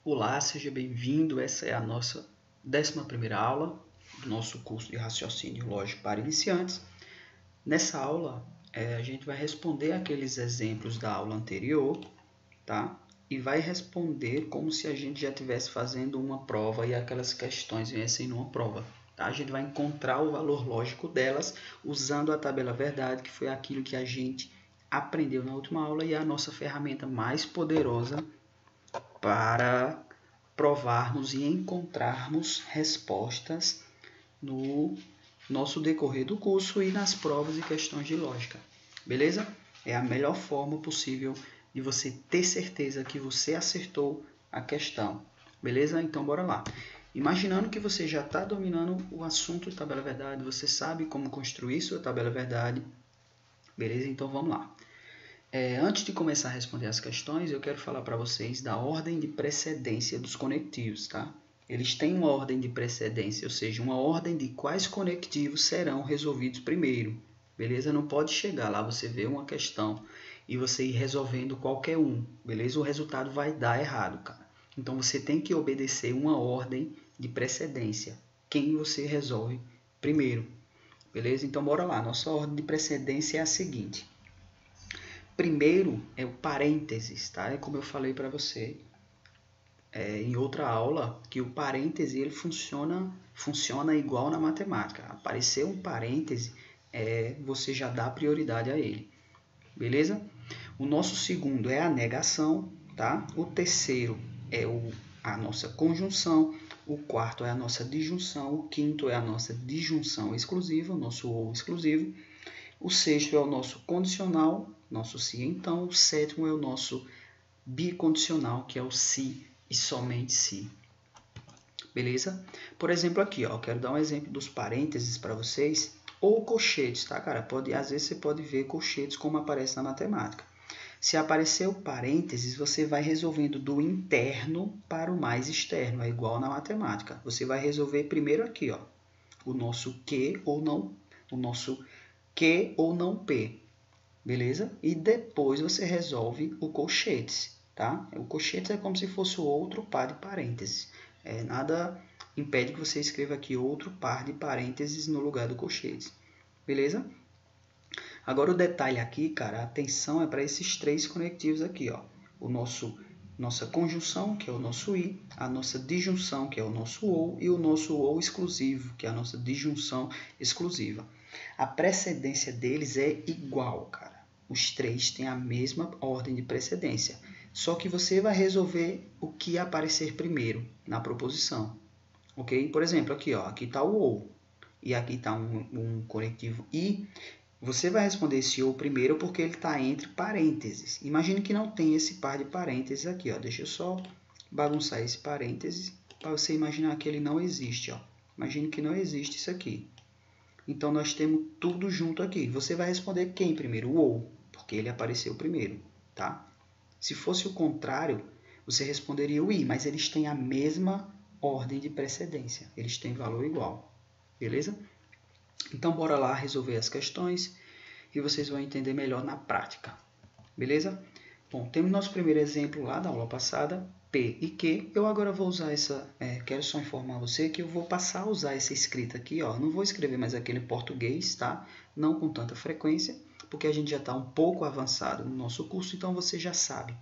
Olá, seja bem-vindo. Essa é a nossa 11ª aula do nosso curso de Raciocínio Lógico para Iniciantes. Nessa aula, a gente vai responder aqueles exemplos da aula anterior, tá? E vai responder como se a gente já estivesse fazendo uma prova e aquelas questões viessem numa prova. Tá? A gente vai encontrar o valor lógico delas usando a tabela verdade, que foi aquilo que a gente aprendeu na última aula e é a nossa ferramenta mais poderosa para provarmos e encontrarmos respostas no nosso decorrer do curso e nas provas e questões de lógica. Beleza? É a melhor forma possível de você ter certeza que você acertou a questão. Beleza? Então, bora lá. Imaginando que você já está dominando o assunto de tabela verdade, você sabe como construir sua tabela verdade. Beleza? Então, vamos lá. Antes de começar a responder as questões, eu quero falar para vocês da ordem de precedência dos conectivos, tá? Eles têm uma ordem de precedência, ou seja, uma ordem de quais conectivos serão resolvidos primeiro, beleza? Não pode chegar lá, você vê uma questão e você ir resolvendo qualquer um, beleza? O resultado vai dar errado, cara. Então, você tem que obedecer uma ordem de precedência, quem você resolve primeiro, beleza? Então, bora lá. Nossa ordem de precedência é a seguinte. Primeiro é o parênteses, tá? É como eu falei para você em outra aula, que o parêntese ele funciona igual na matemática. Aparecer um parêntese, você já dá prioridade a ele, beleza? O nosso segundo é a negação, tá? O terceiro é a nossa conjunção, o quarto é a nossa disjunção, o quinto é a nossa disjunção exclusiva, o nosso ou exclusivo. O sexto é o nosso condicional, nosso se então. O sétimo é o nosso bicondicional, que é o se e somente se. Beleza? Por exemplo, aqui, ó, eu quero dar um exemplo dos parênteses para vocês, ou colchetes, tá, cara? Às vezes você pode ver colchetes como aparece na matemática. Se aparecer o parênteses, você vai resolvendo do interno para o mais externo, é igual na matemática. Você vai resolver primeiro aqui, ó, o nosso que ou não, o nosso Q ou não P, beleza? E depois você resolve o colchetes, tá? O colchetes é como se fosse outro par de parênteses. Nada impede que você escreva aqui outro par de parênteses no lugar do colchetes, beleza? Agora o detalhe aqui, cara, a atenção é para esses três conectivos aqui, ó. Nossa conjunção, que é o nosso i, a nossa disjunção, que é o nosso ou, e o nosso ou exclusivo, que é a nossa disjunção exclusiva. A precedência deles é igual, cara. Os três têm a mesma ordem de precedência. Só que você vai resolver o que aparecer primeiro na proposição. Ok? Por exemplo, aqui está o ou. E aqui está um conectivo i. Você vai responder esse ou primeiro porque ele está entre parênteses. Imagine que não tem esse par de parênteses aqui. Ó. Deixa eu só bagunçar esse parênteses para você imaginar que ele não existe. Ó. Imagine que não existe isso aqui. Então, nós temos tudo junto aqui. Você vai responder quem primeiro? O ou, porque ele apareceu primeiro. Tá? Se fosse o contrário, você responderia o i, mas eles têm a mesma ordem de precedência. Eles têm valor igual. Beleza? Então, bora lá resolver as questões e vocês vão entender melhor na prática. Beleza? Bom, temos nosso primeiro exemplo lá da aula passada, P e Q. Eu agora vou usar essa... quero só informar você que eu vou passar a usar essa escrita aqui. Ó. Não vou escrever mais aquele português, tá? Não com tanta frequência, porque a gente já está um pouco avançado no nosso curso, então você já sabe,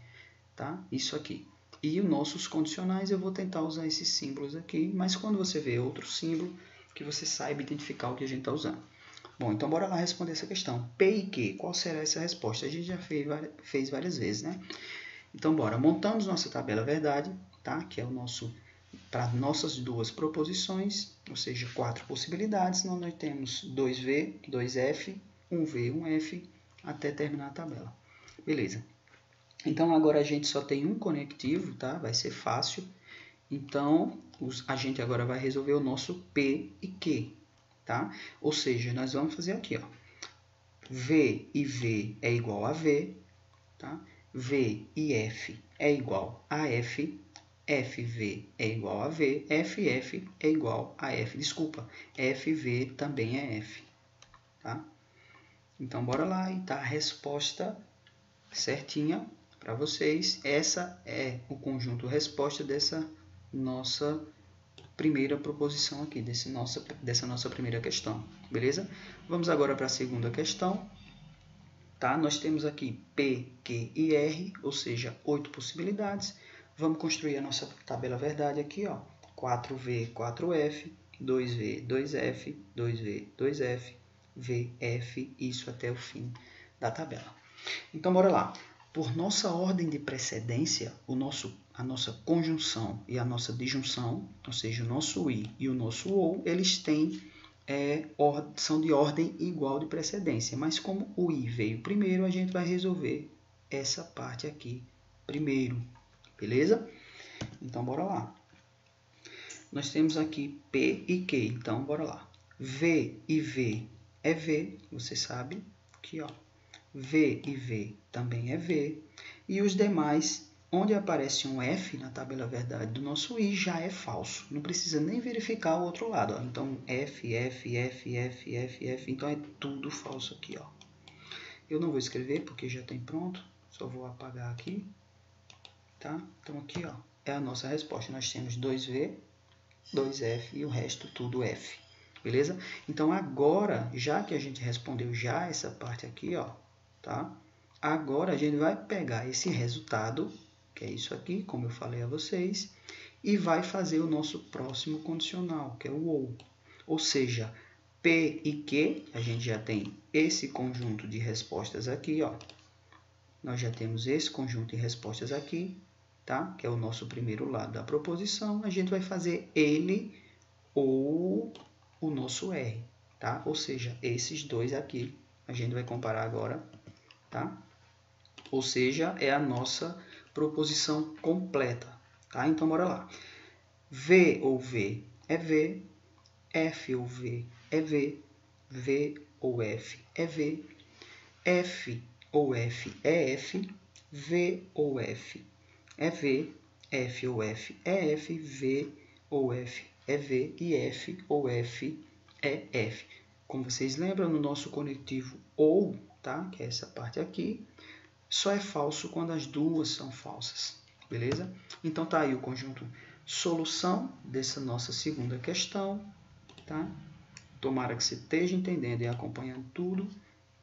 tá? Isso aqui. E os nossos condicionais eu vou tentar usar esses símbolos aqui, mas quando você vê outro símbolo, que você saiba identificar o que a gente está usando. Bom, então bora lá responder essa questão. P e Q, qual será essa resposta? A gente já fez várias vezes, né? Então bora, montamos nossa tabela verdade, tá? Que é o nosso, para nossas duas proposições, ou seja, 4 possibilidades. Nós temos 2V, 2F, 1V, 1F, até terminar a tabela. Beleza. Então agora a gente só tem um conectivo, tá? Vai ser fácil. Então, a gente agora vai resolver o nosso P e Q, tá? Ou seja, nós vamos fazer aqui, ó. V e V é igual a V, tá? V e F é igual a F, FV é igual a V, FF é igual a F. Desculpa, FV também é F, tá? Então, bora lá e tá a resposta certinha. para vocês. Essa é o conjunto resposta dessa nossa primeira proposição aqui, dessa nossa primeira questão, beleza? Vamos agora para a segunda questão. Tá? Nós temos aqui P, Q e R, ou seja, 8 possibilidades. Vamos construir a nossa tabela verdade aqui, ó. 4V, 4F, 2V, 2F, 2V, 2F, VF, isso até o fim da tabela. Então, bora lá. Por nossa ordem de precedência, a nossa conjunção e a nossa disjunção, ou seja, o nosso I e o nosso OU, eles são de ordem igual de precedência. Mas como o I veio primeiro, a gente vai resolver essa parte aqui primeiro, beleza? Então, bora lá. Nós temos aqui P e Q, então, bora lá. V e V é V, você sabe, aqui, ó. V e V também é V. E os demais, onde aparece um F na tabela verdade do nosso I, já é falso. Não precisa nem verificar o outro lado, ó. Então, F, F, F, F, F, F. Então, é tudo falso aqui, ó. Eu não vou escrever porque já tem pronto. Só vou apagar aqui, tá? Então, aqui, ó, é a nossa resposta. Nós temos 2V, 2F e o resto tudo F. Beleza? Então, agora, já que a gente respondeu já essa parte aqui, ó, tá? Agora, a gente vai pegar esse resultado, que é isso aqui, como eu falei a vocês, e vai fazer o nosso próximo condicional, que é o OU. Ou seja, P e Q, a gente já tem esse conjunto de respostas aqui, ó. Nós já temos esse conjunto de respostas aqui, tá? Que é o nosso primeiro lado da proposição. A gente vai fazer ele ou o nosso R, tá? Ou seja, esses dois aqui, a gente vai comparar agora, tá? Ou seja, é a nossa proposição completa, tá? Então, bora lá. V ou V é V, F ou V é V, V ou F é V, F ou F é F, V ou F é V, F ou F é F, V ou F é V e F ou F é F. Como vocês lembram, no nosso conectivo OU, tá? Que é essa parte aqui, só é falso quando as duas são falsas, beleza? Então, tá aí o conjunto solução dessa nossa segunda questão, tá? Tomara que você esteja entendendo e acompanhando tudo,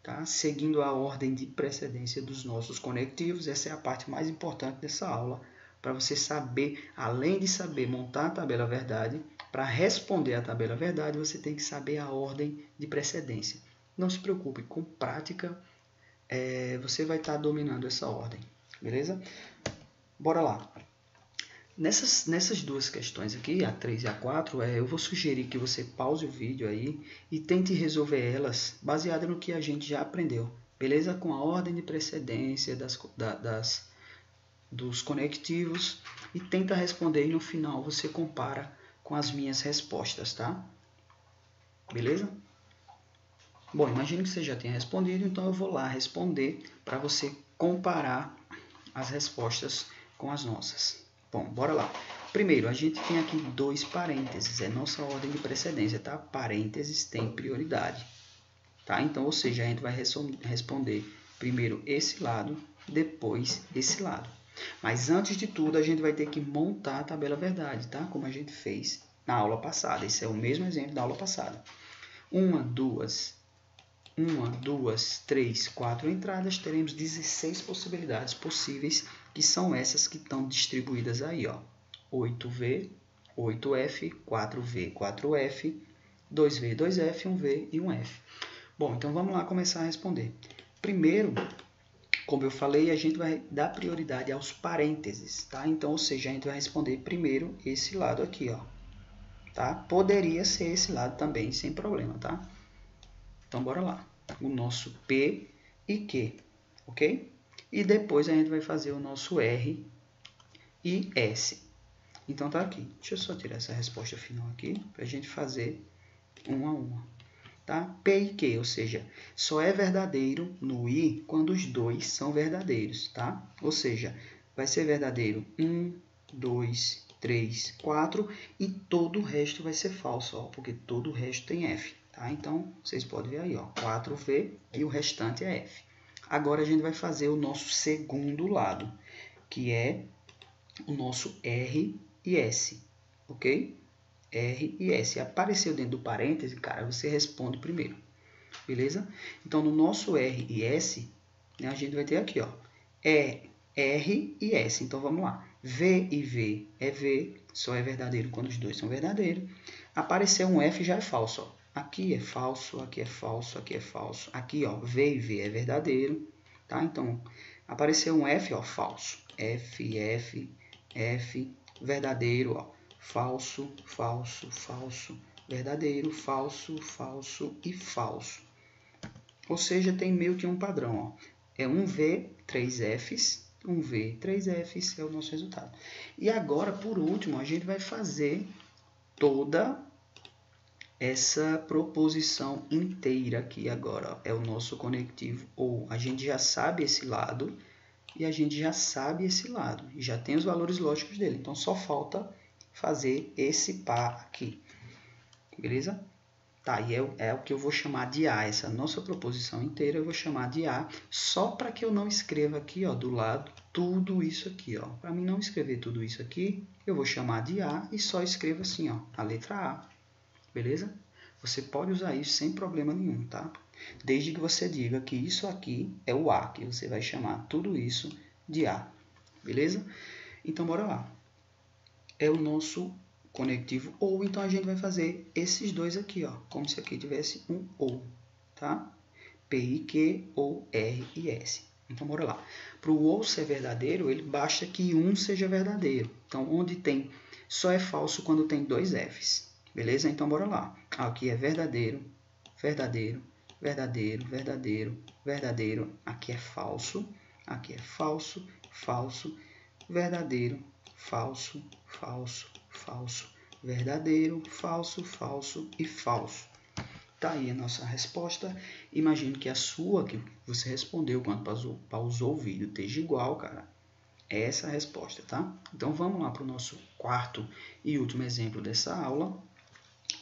tá? Seguindo a ordem de precedência dos nossos conectivos. Essa é a parte mais importante dessa aula, para você saber, além de saber montar a tabela verdade, para responder a tabela verdade, você tem que saber a ordem de precedência. Não se preocupe, com prática, você vai estar dominando essa ordem, beleza? Bora lá. Nessas duas questões aqui, a 3 e a 4, eu vou sugerir que você pause o vídeo aí e tente resolver elas baseado no que a gente já aprendeu, beleza? Com a ordem de precedência dos conectivos e tenta responder e no final você compara com as minhas respostas, tá? Beleza? Bom, imagino que você já tenha respondido, então eu vou lá responder para você comparar as respostas com as nossas. Bom, bora lá. Primeiro, a gente tem aqui 2 parênteses, é nossa ordem de precedência, tá? Parênteses tem prioridade, tá? Então, ou seja, a gente vai responder primeiro esse lado, depois esse lado. Mas antes de tudo, a gente vai ter que montar a tabela verdade, tá? Como a gente fez na aula passada. Esse é o mesmo exemplo da aula passada. 1, 2, 3, 4 entradas, teremos 16 possibilidades possíveis, que são essas que estão distribuídas aí, ó. 8V, 8F, 4V, 4F, 2V, 2F, 1V e 1F. Bom, então vamos lá começar a responder. Primeiro, como eu falei, a gente vai dar prioridade aos parênteses, tá? Então, ou seja, a gente vai responder primeiro esse lado aqui, ó. Tá? Poderia ser esse lado também, sem problema, tá? Então, bora lá. O nosso P e Q, ok? E depois a gente vai fazer o nosso R e S. Então, tá aqui. Deixa eu só tirar essa resposta final aqui, para a gente fazer uma a uma. Tá? P e Q, ou seja, só é verdadeiro no I quando os dois são verdadeiros, tá? Ou seja, vai ser verdadeiro 1, 2, 3, 4 e todo o resto vai ser falso, ó, porque todo o resto tem F. Tá? Então, vocês podem ver aí, ó, 4V e o restante é F. Agora a gente vai fazer o nosso segundo lado, que é o nosso R e S, ok? R e S. Apareceu dentro do parêntese, cara, você responde primeiro, beleza? Então, no nosso R e S, né, a gente vai ter aqui, ó, R e S. Então, vamos lá. V e V é V, só é verdadeiro quando os dois são verdadeiros. Apareceu um F, já é falso, ó. Aqui é falso, aqui é falso, aqui é falso. Aqui, ó, V e V é verdadeiro, tá? Então, apareceu um F, ó, falso. F, F, F, verdadeiro, ó. Falso, falso, falso, verdadeiro, falso, falso e falso. Ou seja, tem meio que um padrão, ó. É um V, 3 Fs, um V, 3 Fs é o nosso resultado. E agora, por último, a gente vai fazer toda essa proposição inteira aqui agora, ó. É o nosso conectivo ou. A gente já sabe esse lado e a gente já sabe esse lado. E já tem os valores lógicos dele. Então, só falta fazer esse par aqui. Beleza? Tá, e é o que eu vou chamar de A. Essa nossa proposição inteira eu vou chamar de A, só para que eu não escreva aqui, ó, do lado, tudo isso aqui, ó. Para mim não escrever tudo isso aqui, eu vou chamar de A e só escrevo assim, ó, a letra A. Beleza? Você pode usar isso sem problema nenhum, tá? Desde que você diga que isso aqui é o A, que você vai chamar tudo isso de A. Beleza? Então, bora lá. É o nosso conectivo ou, então a gente vai fazer esses dois aqui, ó, como se aqui tivesse um ou, tá? P e Q ou R e S. Então, bora lá. Para o ou ser verdadeiro, ele basta que um seja verdadeiro. Então, onde tem, só é falso quando tem dois Fs, beleza? Então, bora lá. Aqui é verdadeiro, verdadeiro, verdadeiro, verdadeiro, verdadeiro. Aqui é falso, falso, verdadeiro, falso, falso, falso, verdadeiro, falso, falso e falso. Tá aí a nossa resposta. Imagino que a sua, que você respondeu quando pausou o vídeo, esteja igual, cara. É essa a resposta, tá? Então vamos lá para o nosso quarto e último exemplo dessa aula.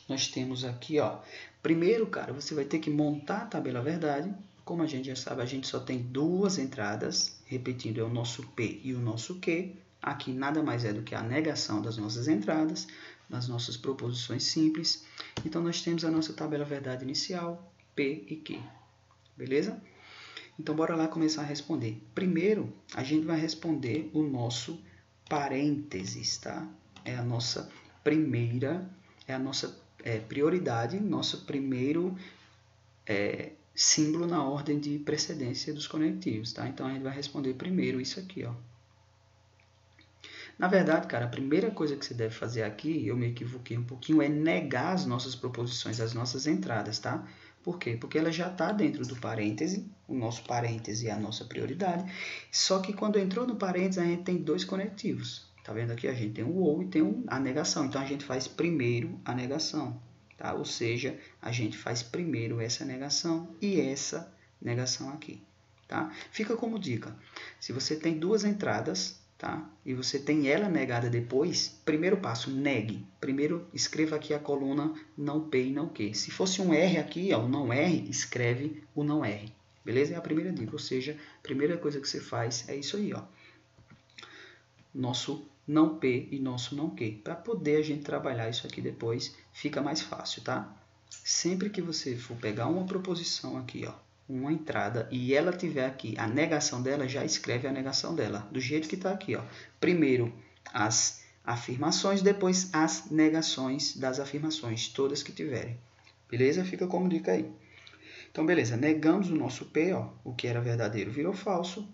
Nós temos aqui, ó. Primeiro, cara, você vai ter que montar a tabela verdade. Como a gente já sabe, a gente só tem duas entradas. Repetindo, é o nosso P e o nosso Q. Aqui nada mais é do que a negação das nossas entradas, das nossas proposições simples. Então, nós temos a nossa tabela verdade inicial, P e Q. Beleza? Então, bora lá começar a responder. Primeiro, a gente vai responder o nosso parênteses, tá? É a nossa primeira, é a nossa prioridade, nosso primeiro símbolo na ordem de precedência dos conectivos, tá? Então, a gente vai responder primeiro isso aqui, ó. Na verdade, cara, a primeira coisa que você deve fazer aqui, eu me equivoquei um pouquinho, é negar as nossas proposições, as nossas entradas, tá? Por quê? Porque ela já está dentro do parêntese, o nosso parêntese é a nossa prioridade, só que quando entrou no parêntese, a gente tem dois conectivos. Tá vendo aqui? A gente tem o ou e tem a negação, então a gente faz primeiro a negação, tá? Ou seja, a gente faz primeiro essa negação e essa negação aqui, tá? Fica como dica, se você tem duas entradas, tá? E você tem ela negada depois, primeiro passo, negue. Primeiro escreva aqui a coluna não P e não Q. Se fosse um R aqui, ó, o não R, escreve o não R. Beleza? É a primeira dica, ou seja, a primeira coisa que você faz é isso aí, ó. Nosso não P e nosso não Q. Para poder a gente trabalhar isso aqui depois, fica mais fácil, tá? Sempre que você for pegar uma proposição aqui, ó, uma entrada, e ela tiver aqui a negação dela, já escreve a negação dela, do jeito que está aqui, ó. Primeiro as afirmações, depois as negações das afirmações, todas que tiverem. Beleza? Fica como dica aí. Então, beleza, negamos o nosso P, ó, o que era verdadeiro virou falso,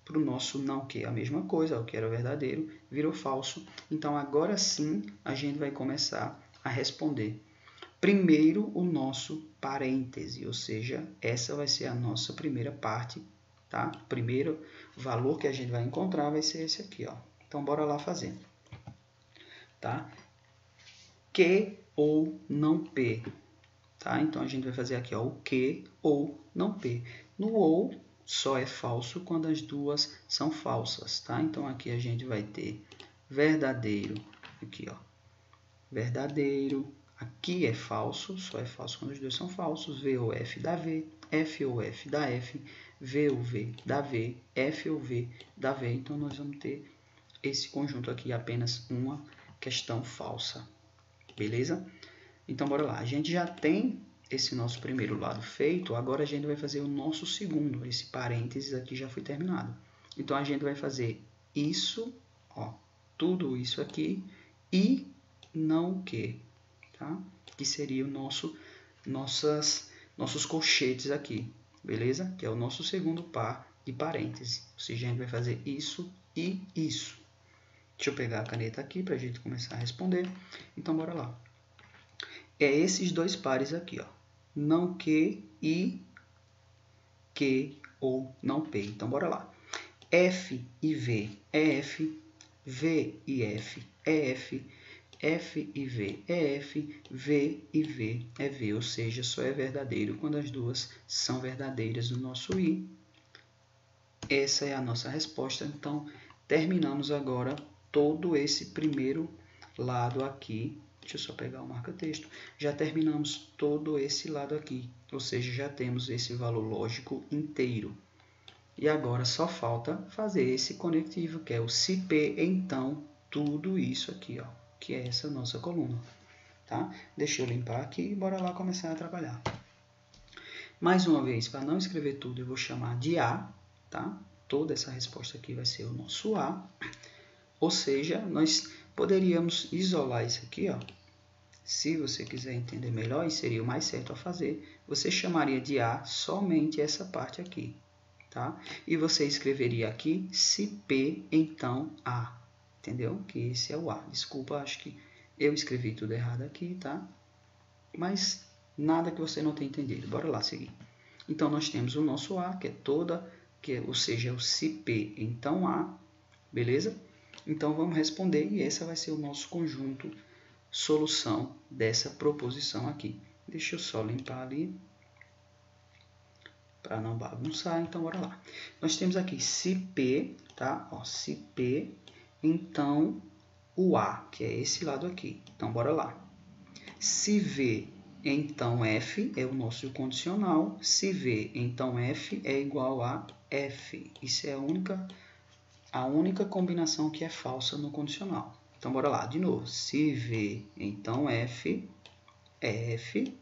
para o nosso não Q a mesma coisa, ó, o que era verdadeiro virou falso. Então, agora sim, a gente vai começar a responder. Primeiro, o nosso parêntese, ou seja, essa vai ser a nossa primeira parte, tá? O primeiro valor que a gente vai encontrar vai ser esse aqui, ó. Então, bora lá fazer, tá? Q ou não P, tá? Então, a gente vai fazer aqui, ó, o Q ou não P. No ou, só é falso quando as duas são falsas, tá? Então, aqui a gente vai ter verdadeiro, aqui, ó, verdadeiro. Aqui é falso, só é falso quando os dois são falsos. V ou F dá V, F ou F dá F, V ou V dá V, F ou V dá V. Então, nós vamos ter esse conjunto aqui, apenas uma questão falsa. Beleza? Então, bora lá. A gente já tem esse nosso primeiro lado feito, agora a gente vai fazer o nosso segundo. Esse parênteses aqui já foi terminado. Então, a gente vai fazer isso, ó, tudo isso aqui e não o que, tá? Que seria o nossos colchetes aqui, beleza? Que é o nosso segundo par de parênteses. Ou seja, a gente vai fazer isso e isso. Deixa eu pegar a caneta aqui para a gente começar a responder. Então, bora lá. É esses dois pares aqui, ó. Não que e que ou não P. Então, bora lá. F e V é F, V e F é F, F e V é F, V e V é V. Ou seja, só é verdadeiro quando as duas são verdadeiras no nosso I. Essa é a nossa resposta. Então, terminamos agora todo esse primeiro lado aqui. Deixa eu só pegar o marca-texto. Já terminamos todo esse lado aqui, ou seja, já temos esse valor lógico inteiro. E agora só falta fazer esse conectivo, que é o se P, então, tudo isso aqui, ó, que é essa nossa coluna. Tá? Deixa eu limpar aqui e bora lá começar a trabalhar. Mais uma vez, para não escrever tudo, eu vou chamar de A, tá? Toda essa resposta aqui vai ser o nosso A. Ou seja, nós poderíamos isolar isso aqui, ó. Se você quiser entender melhor, e seria o mais certo a fazer, você chamaria de A somente essa parte aqui, tá? E você escreveria aqui se P, então A, entendeu? Que esse é o A. Desculpa, acho que eu escrevi tudo errado aqui, tá? Mas nada que você não tenha entendido. Bora lá seguir. Então, nós temos o nosso A, que é toda, ou seja, é o se P, então A, beleza? Então, vamos responder e esse vai ser o nosso conjunto solução dessa proposição aqui. Deixa eu só limpar ali para não bagunçar. Então, bora lá. Nós temos aqui se P, tá? Ó, se P, então o A, que é esse lado aqui. Então, bora lá. Se V, então F é o nosso condicional. Se V, então F é igual a F. Isso é a única combinação que é falsa no condicional. Então, bora lá, de novo. Se V, então F é F.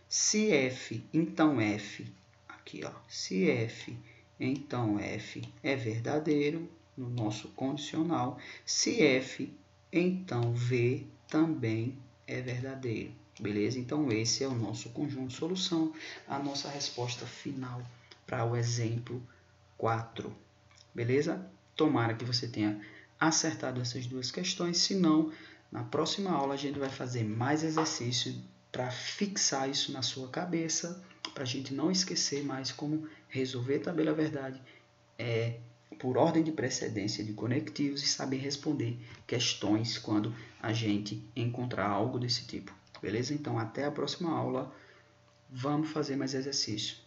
Se F, então F, aqui, ó. Se F, então F é verdadeiro no nosso condicional. Se F, então V também é verdadeiro. Beleza? Então, esse é o nosso conjunto de solução. A nossa resposta final para o exemplo 4. Beleza? Tomara que você tenha acertado essas duas questões. Se não, na próxima aula a gente vai fazer mais exercícios para fixar isso na sua cabeça, para a gente não esquecer mais como resolver tabela verdade por ordem de precedência de conectivos e saber responder questões quando a gente encontrar algo desse tipo. Beleza? Então, até a próxima aula. Vamos fazer mais exercício.